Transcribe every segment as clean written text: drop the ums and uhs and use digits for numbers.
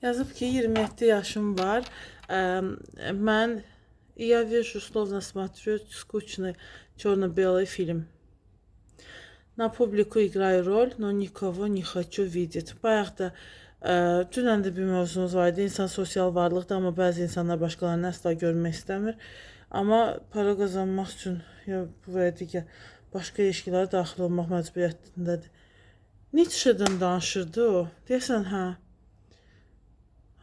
Yazıb ki, 27 yaşım var. Mən я вижу, словно смотрю скучный черно-белый фильм. На публику играю роль, но никого не хочу видеть. Bayaq da dünən də bir mövzumuz var idi. İnsan sosial varlıqdır, amma bəzi insanlar başqalarını əsla görmək istəmir. Amma para qazanmaq üçün ya bu və ya digər başqa ilişkilərə daxil olmaq məcburiyyətindədir. Nietzsche'dən danışırdı o. Deyəsən, hə.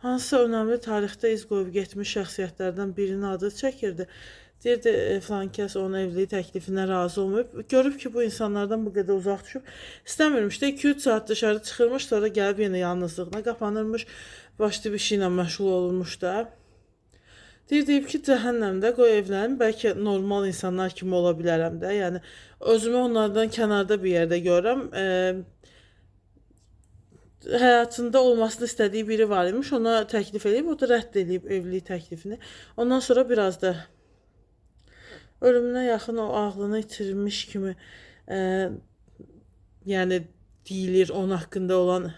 Hansısa önəmli tarixdə iz qoyub getmiş şəxsiyyətlərdən birinin adı çəkirdi. Deyirdi, falan kəs onun evliliyi təklifinə razı olmayıb. Görüb ki, bu insanlardan bu qədər uzaq düşüb. İstəmirmiş də 2-3 saat dışarı çıxırmış, sonra gəlib yenə yalnızlığına qapanırmış. Başqa bir şeylə məşğul olurmuş da. Deyib ki, cəhənnəmdə qoy evlənim, bəlkə normal insanlar kimi ola bilərəm də. Yəni, özümü onlardan kənarda bir yerdə görürəm. Həyatında olmasını istədiyi biri var imiş, ona təklif edib, o da rədd edib evlilik təklifini. Ondan sonra biraz da ölümünə yaxın o ağlını itirmiş kimi yəni deyilir onun haqqında olan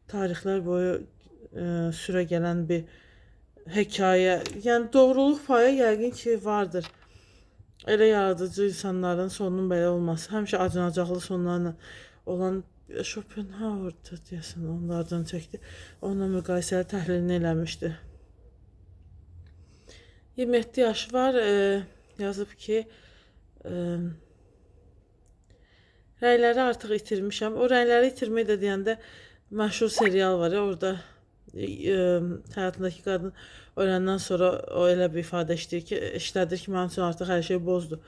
tarixlər boyu sürə gələn bir hekayə. Yəni doğruluq payı yəqin ki vardır. Elə yaradıcı insanların sonunun belə olması, həmişə acınacaqlı sonlarla olan Schopenhauer deyəsən onlardan çəkdi. Onunla müqayisəli təhlilini eləmişdi. 27 yaşı var, yazıb ki, rəyləri artıq itirmişəm. O rəyləri itirmək də deyəndə məşhur serial var ya, orada həyatındakı qadın öləndən sonra o elə bir ifadə işlədir ki, mənim üçün artıq hər şey bozdu.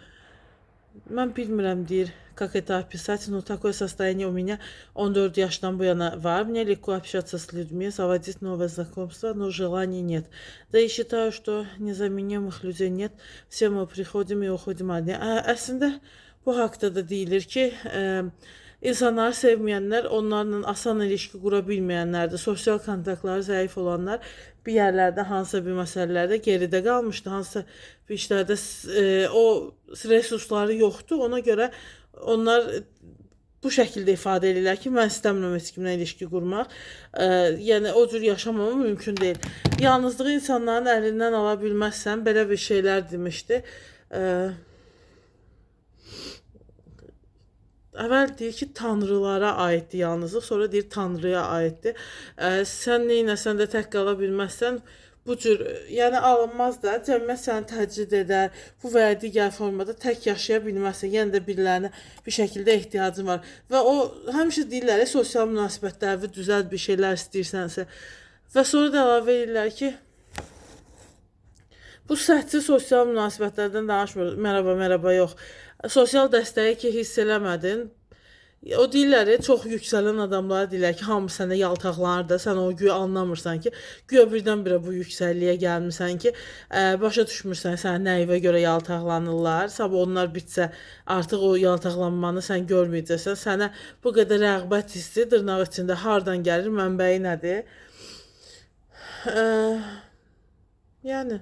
Mən bilmirəm, deyir, как это описать, но такое состояние у меня 14 yaşdan bu yana var. Мне легко общаться с людьми, заводить новые знакомства, но желаний нет. Да и считаю, что незаменимых людей нет. Все мы приходим и уходим одни. Əslində bu haqda da deyilir ki, İnsanları sevməyənlər, onlarla asan ilişki qura bilməyənlərdir. Sosial kontaktları zəif olanlar bir yerlərdə, hansısa bir məsələlərdə geridə qalmışdı. Hansısa bir işlərdə o resursları yoxdur. Ona görə onlar bu şəkildə ifadə edirlər ki, mən istəmirəm heç kimlə ilişki qurmaq. Yəni o cür yaşamamı mümkün deyil. Yalnızlığı insanların əlindən ala bilməzsən, belə bir şeylər demişdi. Əvvəl deyir ki, tanrılara aiddir yalnızlıq, sonra deyir tanrıya aiddir. Sən neynəsən də tək qala bilməzsən, bu cür, yəni alınmaz da, cəmiyyət səni təcrid edər, bu və ya digər formada tək yaşaya bilməzsən, yenə də birilərinə bir şəkildə ehtiyacın var. Və o, həmişə deyirlər, sosial münasibətləri düzəlt, bir şeylər istəyirsənsə. Və sonra da əlavə edirlər ki, bu səthi sosial münasibətlərdən danışmır, merhaba yox. Sosial dəstəyi ki, hiss eləmədin. O deyirlər, çox yüksələn adamlara deyirlər ki, hamı sənə yaltaqlanır da, sən o güya anlamırsan ki, güya birdən-birə bu yüksəlliyə gəlmirsən ki, başa düşmürsən, sənə nəyivə görə yaltaqlanırlar. Sabah onlar bitsə, artıq o yaltaqlanmanı sən görməyəcəksən. Sənə bu qədər rəğbət hissi, dırnaq içində hardan gəlir, mənbəyi nədir? Yəni,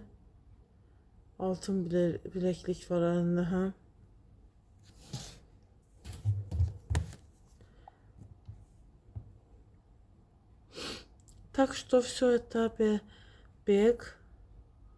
altın biləklik var əlində, hə? Так что все это бег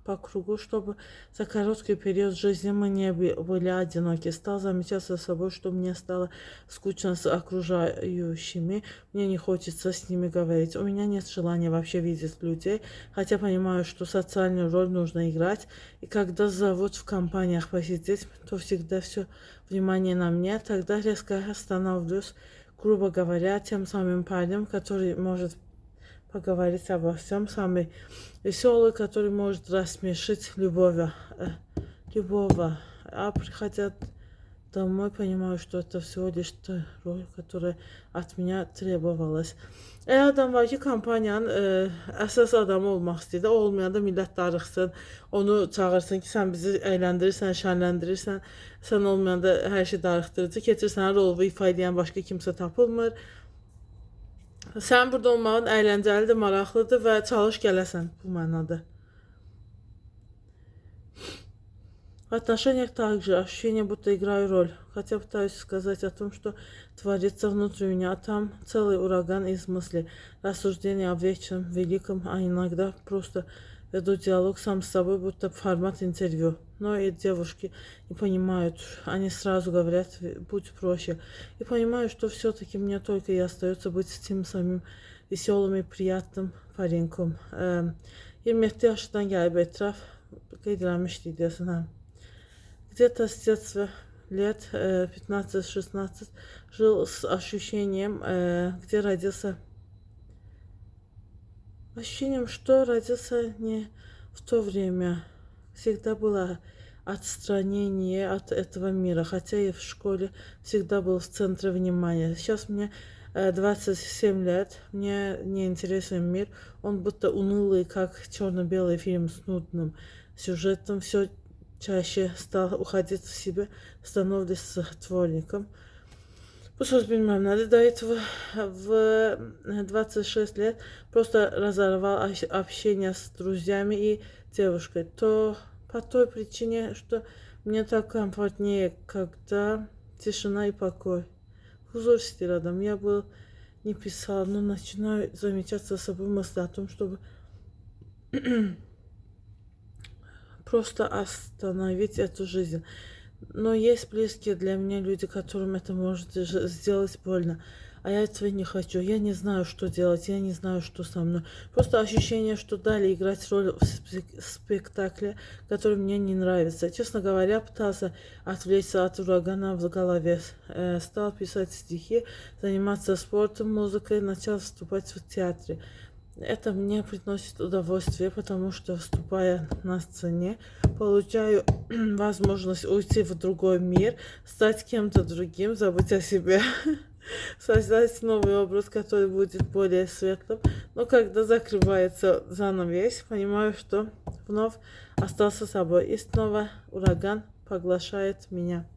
по кругу, чтобы за короткий период жизни мы не были одиноки. Стал замечать за собой, что мне стало скучно с окружающими, мне не хочется с ними говорить. У меня нет желания вообще видеть людей, хотя понимаю, что социальную роль нужно играть. И когда зовут в компаниях посидеть, то всегда все внимание на мне. Тогда резко становлюсь, грубо говоря, тем самым парнем, который может поговорить обо всем, самый веселый, который может рассмешить любого. А приходя домой, понимаю, что это всего лишь та роль, которая от меня trебовалась. Adam var ki, kampaniyanın əsas adamı olmaq istəyir də, olmayanda millət darıxsın, onu çağırsın ki, sən bizi əyləndirirsən, şənləndirirsən, sən olmayanda hər şey darıxdırıcı keçir, sənə rolu ifa edən başqa kimsə tapılmır. Sən burada olmağın əyləncəlidir, maraqlıdır və çalış gələsən bu mənada. В отношениях также ощущение, будто играю роль. Хотя пытаюсь сказать о том, что творится внутри меня, а там целый ураган из мыслей, рассуждений о вечном, великом, а иногда просто веду диалог сам с собой, будто формат интервью. Но и девушки не понимают, они сразу говорят, будь проще. И понимаю, что все-таки мне только и остается быть тем самым веселым и приятным пареньком. 27 yaşından gəlib etraf qeyd eləmişdik deyəsən, hə. Где-то с детства лет 15-16 жил с ощущением, где родился. Ощущением, что родился не в то время. Всегда было отстранение от этого мира, хотя и в школе всегда был в центре внимания. Сейчас мне 27 лет, мне не интересен мир, он будто унылый, как черно-белый фильм с нудным сюжетом, все чаще стал уходить в себя, становлюсь затворником. Söz bilmem nədir. До этого в 26 лет просто разорвал общение с друзьями и девушкой. То по той причине, что мне так комфортнее, когда тишина и покой. Huzur istedim. Я был не писал, но начинаю замечать за собой мысли о том, чтобы просто остановить эту жизнь. Но есть близкие для меня люди, которым это может сделать больно. А я этого не хочу. Я не знаю, что делать. Я не знаю, что со мной. Просто ощущение, что дали играть роль в спектакле, который мне не нравится. Честно говоря, пытался отвлечься от урагана в голове. Стал писать стихи, заниматься спортом, музыкой, начал выступать в театре. Это мне приносит удовольствие, потому что, выступая на сцене, получаю возможность уйти в другой мир, стать кем-то другим, забыть о себе, создать новый образ, который будет более светлым. Но когда закрывается занавес, понимаю, что вновь остался собой. И снова ураган поглощает меня.